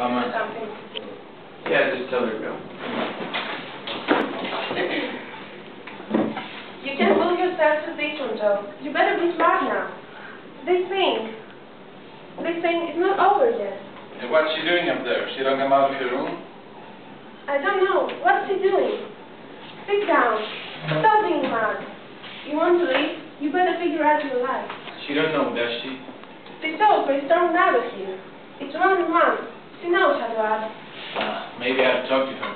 or something. Yeah, just tell her to go. You can't fool yourself to this one, Joe. You better be smart now. This thing is not over yet. And what's she doing up there? She don't come out of her room? I don't know. What's she doing? Sit down. Stop being mad. You want to leave? You better figure out your life. She don't know, does she? This offer is storming out of here. It's 1 on 1. She knows how to act. Maybe I have to talk to her.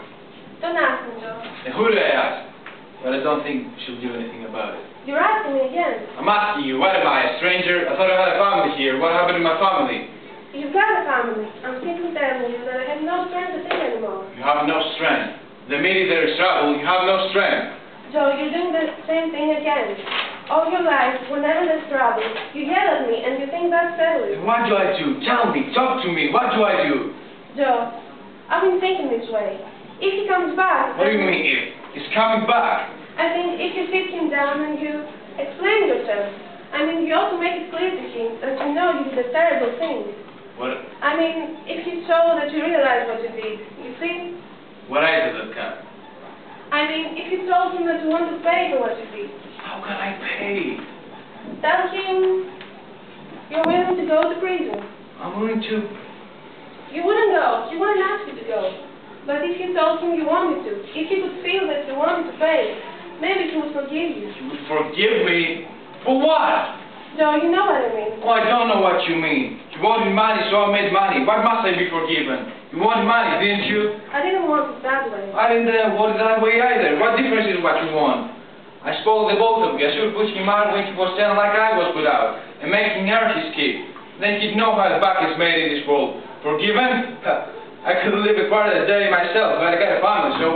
Don't ask me, Joe. And who do I ask? But I don't think she'll do anything about it. You're asking me again. I'm asking you, what am I, a stranger? I thought I had a family here. What happened to my family? You've got a family. I'm simply telling you that I have no strength to think anymore. You have no strength. The minute there is trouble, you have no strength. Joe, you're doing the same thing again. All your life, whenever there's trouble, you yell at me and you think that's settling. And what do I do? Tell me, talk to me. What do I do? Joe, I've been thinking this way. If he comes back... What do you mean if? He's coming back. I think if you sit him down and you explain yourself, I mean, you also make it clear to him that you know you did a terrible thing. What? I mean, if he saw that you realize what you did, you see? What eyes does it cut? I mean, if you told him that you want to pay for what you did. How can I pay? Tell him you're willing to go to prison. I'm willing to. You wouldn't go. He wouldn't ask you to go. But if you told him you wanted to, if he could feel that you wanted to pay, maybe he would forgive you. You would forgive me? For what? Joe, you know what I mean. Oh, I don't know what you mean. You wanted money, so I made money. Why must I be forgiven? You wanted money, didn't you? I didn't want it that way. I didn't want it that way either. What difference is what you want? I spoiled the both of you. I should have put him out when he was 10 like I was put out, and making her his kid. Then he'd know how the buck is made in this world. Forgiven? I could live a part of the day myself, but I got a family, so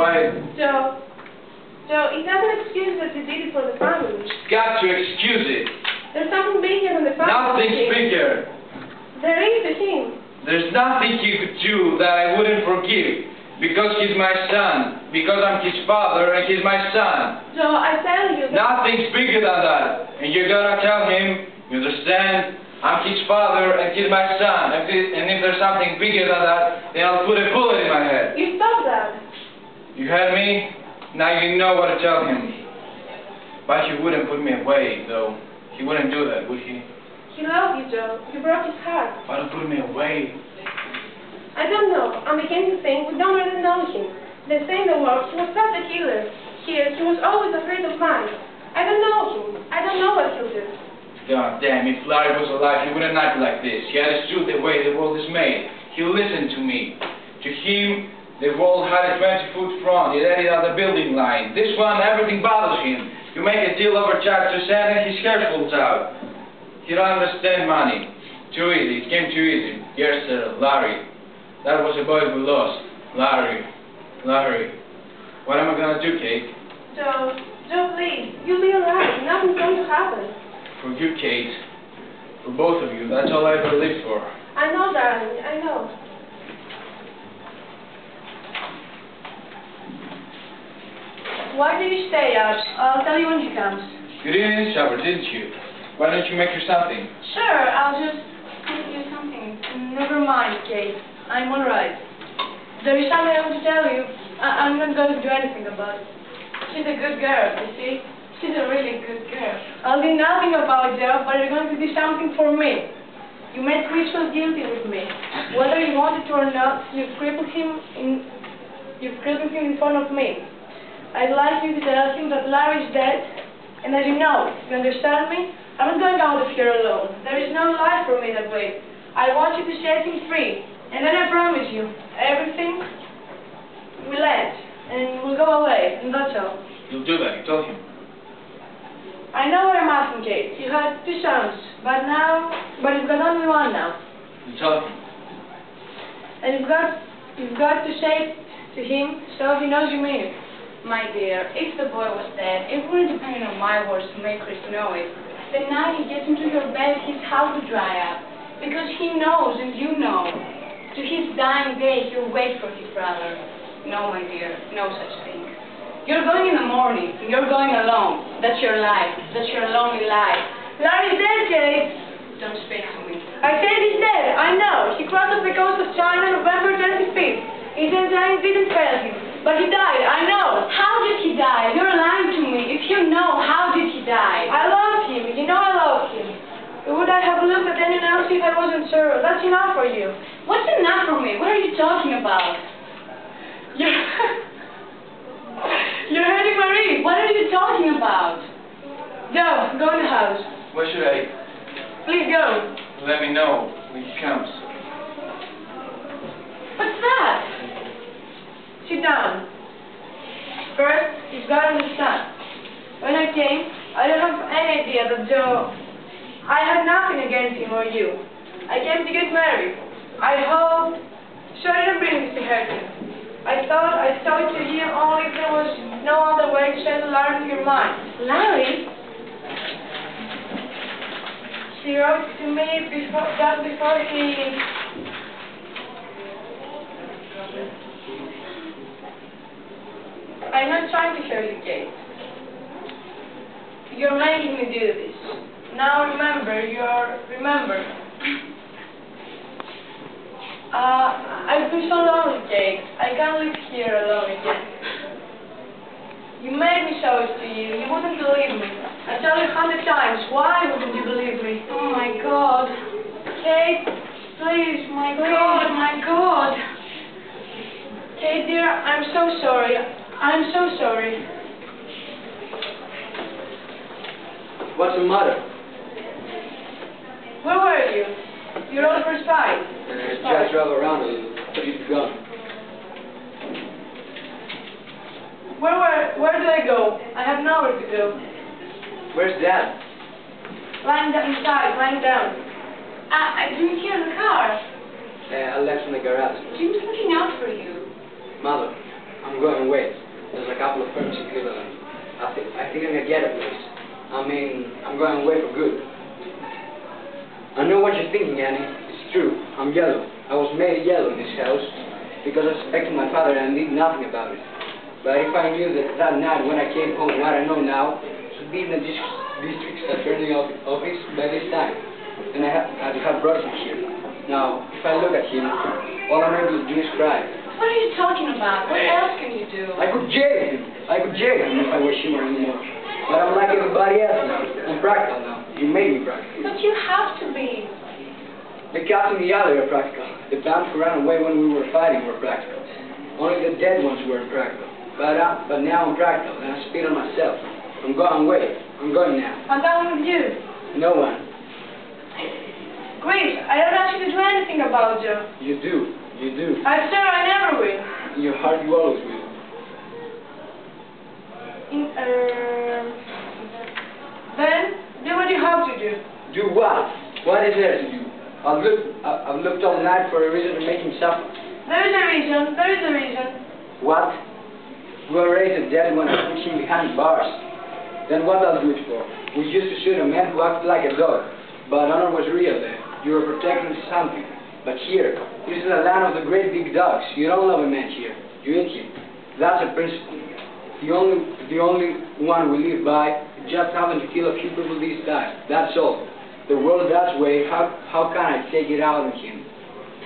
Joe, it doesn't excuse that you did it for the family. Got to excuse it. There's something bigger than the family. Nothing's bigger. There is to him. There's nothing he could do that I wouldn't forgive. Because he's my son. Because I'm his father and he's my son. Joe, I tell you that... Nothing's bigger than that. And you're gonna tell him, you understand? I'm his father and he's my son. And if there's something bigger than that, then I'll put a bullet in my head. You stop that. You heard me? Now you know what to tell him. But he wouldn't put me away, though. He wouldn't do that, would he? He loved you, Joe. You broke his heart. Why don't put me away? I don't know. I'm beginning to think we don't really know him. They say in the world he was such a killer. Here, he was always afraid of mine. I don't know him. I don't know what he'll do. God damn, if Larry was alive, he wouldn't act like this. He understood the way the world is made. He listened to me. To him, the world had a 20-foot front. It ended at the building line. This one, everything bothers him. You make a deal over charge to sand and his hair falls out. You don't understand money. Too easy. It came too easy. Yes, sir. Larry. That was a boy we lost. Larry. What am I gonna do, Kate? Joe, please. You'll be alright. Nothing's going to happen. For you, Kate. For both of you. That's all I ever lived for. I know, darling. I know. Why do you stay out? I'll tell you when she comes. You didn't shower, didn't you? Why don't you make her something? Sure, I'll just give you something. Never mind, Kate. I'm alright. There is something I want to tell you. I'm not going to do anything about it. She's a good girl, you see? She's a really good girl. I'll do nothing about it, Joe, but you're going to do something for me. You made Chris feel guilty with me. Whether you wanted to or not, you've crippled him in front of me. I'd like you to tell him that Larry's dead, and that you know it. You understand me? I'm not going out of here alone. There is no life for me that way. I want you to set him free, and then I promise you, everything will end, and we'll go away, and that's all. You'll do that, you told him. I know what I'm asking, Kate. You had 2 sons, but you've got only 1 now. You told him. And you've got to say it to him so he knows you mean it. My dear, if the boy was dead, it wouldn't depend on my words to make Chris know it. The night he gets into your bed, his house will dry up. Because he knows, and you know. To his dying day, he'll wait for his brother. No, my dear, no such thing. You're going in the morning, and you're going alone. That's your life. That's your lonely life. Larry's dead, Kate. Don't speak to me. I said he's dead. I know. He crossed off the coast of China November money didn't fail him. But he died, I know. How did he die? You're lying to me. If you know, how did he die? I love him. You know I love him. Would I have looked at anyone else if I wasn't sure? That's enough for you. What's enough for me? What are you talking about? You're... You're hurting Marie. What are you talking about? Joe, go in the house. Where should I? Please go. Let me know when he comes. What's that? Sit down. First, you've got to understand. When I came, I don't have any idea that Joe... I had nothing against him or you. I came to get married. I hoped... Sure, I didn't bring this to hurt him. I thought I'd tell it to you only if there was no other way to send Larry to your mind. Larry? He wrote to me just before he... I'm not trying to hurt you, Kate. You're making me do this. Now remember, remember. I've been so lonely, Kate. I can't live here alone again. You made me show it to you. You wouldn't believe me. I tell you 100 times. Why wouldn't you believe me? Oh my God. Kate, please, My God, my God. Kate, dear, I'm so sorry. I'm so sorry. What's the matter? Where were you? You're all for spy. Just drive around a little. What have you gone? Where do I go? I have nowhere to go. Where's Dad? Lying down inside, lying down. I didn't hear the car. I left in the garage. Jim's looking out for you. Mother, I'm going away. There's a couple of firms in Cleveland. I think I'm gonna get a place. I mean, I'm going away for good. I know what you're thinking, Annie. It's true. I'm yellow. I was made yellow in this house because I suspected my father and I did nothing about it. But if I knew that night when I came home what I know now, should be in the district attorney office by this time. And I'd have brought him here. Now, if I look at him, all I'm able to do is cry. What are you talking about? What else can you do? I could jail him. I could jail him if I were Shimmer anymore. But I'm like everybody else now. I'm practical now. You made me practical. But you have to be. The cats in the alley are practical. The bands who ran away when we were fighting were practical. Only the dead ones weren't practical. But now I'm practical, and I spit on myself. I'm going away. I'm going now. I'm going with you. No one. Chris, I don't ask you to do anything about Joe. You do. You do. I swear I never will. In your heart you always will. Then, do what you have to do. Do what? What is there to do? I've looked all night for a reason to make him suffer. There is a reason. There is a reason. What? We were raised dead when I put him behind bars. Then what I'll do it for? We used to shoot a man who acted like a dog. But honor was real there. You were protecting something. But here, this is the land of the great big dogs. You don't love a man here. You eat him. That's a principle. The only one we live by is just having to kill a few people these days. That's all. The world that way, how can I take it out on him?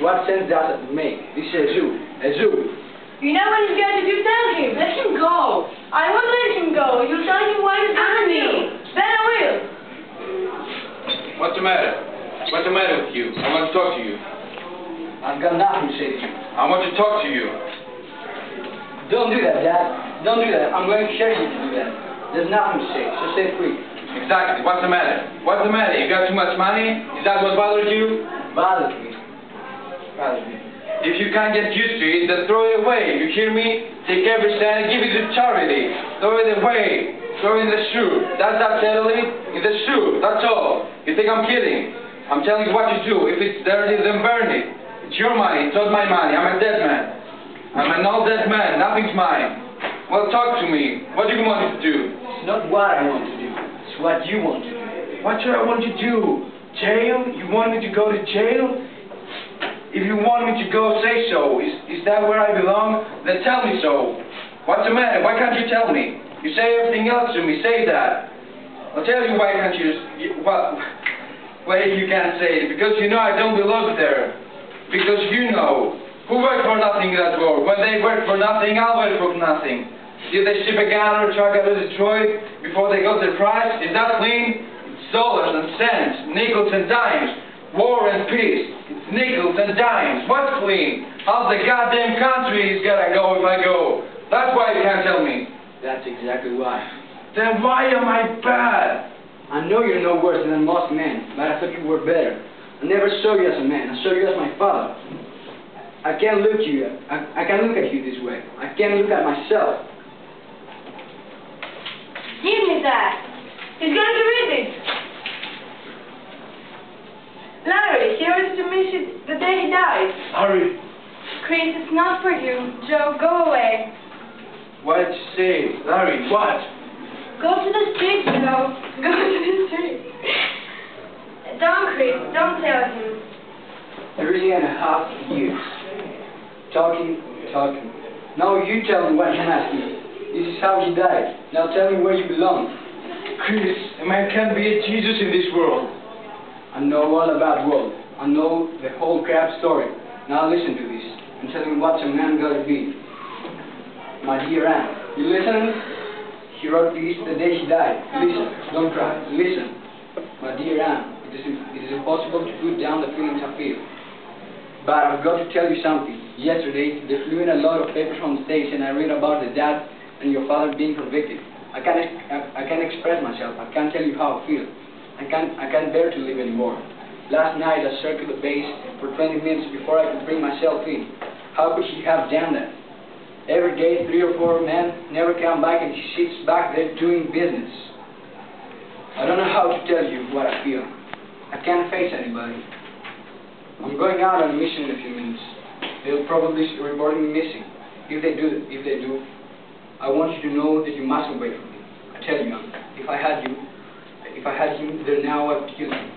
What sense does it make? This is a zoo. A zoo. You know what he's going to do? Tell him. Let him go. I won't let him go. You'll tell him what he's going to do. Then I will. What's the matter? What's the matter with you? I want to talk to you. I've got nothing to say to you. I want to talk to you. Don't do that, Dad. Don't do that. I'm going to share you to do that. There's nothing to say, so say free. Exactly. What's the matter? What's the matter? You got too much money? Is that what bothers you? Bothers me. Bothers me. If you can't get used to it, then throw it away. You hear me? Take every cent and give it to charity. Throw it away. Throw it in the shoe. Does that settle it? In the shoe. That's all. You think I'm kidding? I'm telling you what to do. If it's dirty, then burn it. It's your money. It's not my money. I'm a dead man. I'm an old dead man. Nothing's mine. Well, talk to me. What do you want me to do? It's not what I want to do. It's what you want to do. What do I want to do? Jail? You want me to go to jail? If you want me to go, say so. Is that where I belong? Then tell me so. What's the matter? Why can't you tell me? You say everything else to me. Say that. I'll tell you why can't you... Why you can't say it? Because you know I don't belong there. Because you know. Who worked for nothing in that war? When they worked for nothing, I'll work for nothing. Did they ship a gun or truck out of Detroit before they got their prize? Is that clean? It's dollars and cents, nickels and dimes. War and peace. It's nickels and dimes. What's clean? How's the goddamn country is gonna go if I go? That's why you can't tell me. That's exactly why. Then why am I bad? I know you're no worse than most men, but I thought you were better. I never saw you as a man. I saw you as my father. I can't look at you. I can't look at you this way. I can't look at myself. Give me that. He's going to read it. Larry, he was to miss it the day he died. Hurry. Chris, it's not for you. Joe, go away. What did you say? Larry, what? Go to the street, Joe. Go to the street. Don't, Chris. Don't tell him. 3.5 years. Talking. Now you tell me what you asked me. This is how you died. Now tell me where you belong. Chris, a man can't be a Jesus in this world. I know all about the world. I know the whole crap story. Now listen to this and tell me what's a man gotta be. My dear Anne, you listening? He wrote this the day he died. Listen, don't cry. Listen. My dear Anne, it is impossible to put down the feelings I feel. But I've got to tell you something. Yesterday, they flew in a lot of papers from the States and I read about the dad and your father being convicted. I can't express myself. I can't tell you how I feel. I can't bear to live anymore. Last night I circled the base for 20 minutes before I could bring myself in. How could she have done that? Every day 3 or 4 men never come back and she sits back there doing business. I don't know how to tell you what I feel. I can't face anybody. I'm going out on a mission in a few minutes. They'll probably report me missing. If they do, I want you to know that you mustn't wait for me. I tell you, if I had him there now, I would kill him.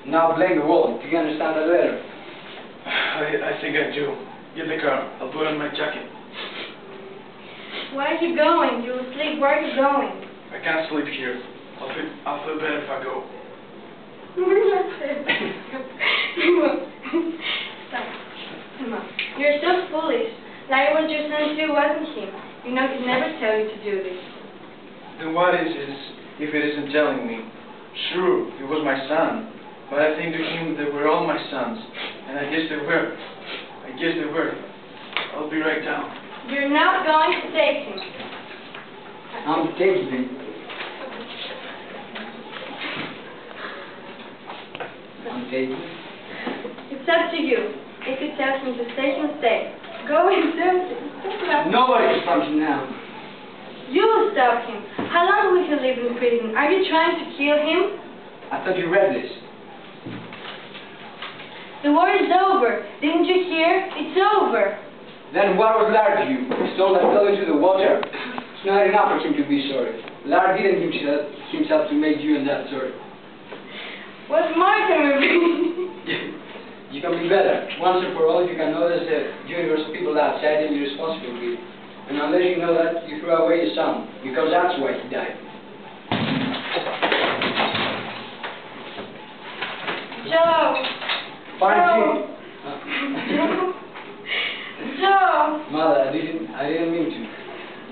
Now blame the world. Do you understand that letter? I think I do. Get the car. I'll put on my jacket. Where are you going? You'll sleep. Where are you going? I can't sleep here. I'll feel better if I go. Stop. Come on. You're so foolish. Larry was your son too, wasn't he? You know he'd never tell you to do this. Then what is this if it isn't telling me? Sure, he was my son. But I think to him they were all my sons. And I guess they were. I'll be right down. You're not going to take him. I'm taking him. It's up to you. If you tell him to stay, he'll stay. Go and tell him. Nobody can stop you now. You'll stop him. How long will he live in prison? Are you trying to kill him? I thought you read this. The war is over. Didn't you hear? It's over. Then what was Larry to you? He stole that fellow into the water. It's not enough for him to be sorry. Larry didn't himself to make you and that sorry. What more can we be? You can be better. Once and for all, you can notice the universe of people outside and you're responsible for it. And unless you know that, you throw away your son, because that's why he died. Joe! Fine, Joe! Joe! Mother, I didn't mean to.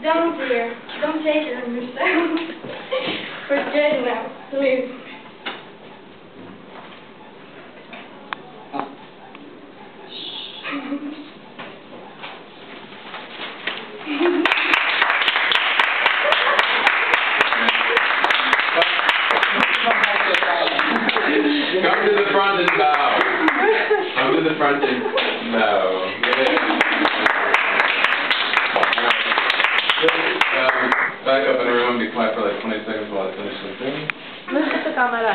Don't, dear. Don't take it on yourself. Forget it now, please. Come to the front and bow. Come to the front and bow. Back up in a room, be quiet for like 20 seconds while I finish the thing. No es tu cámara.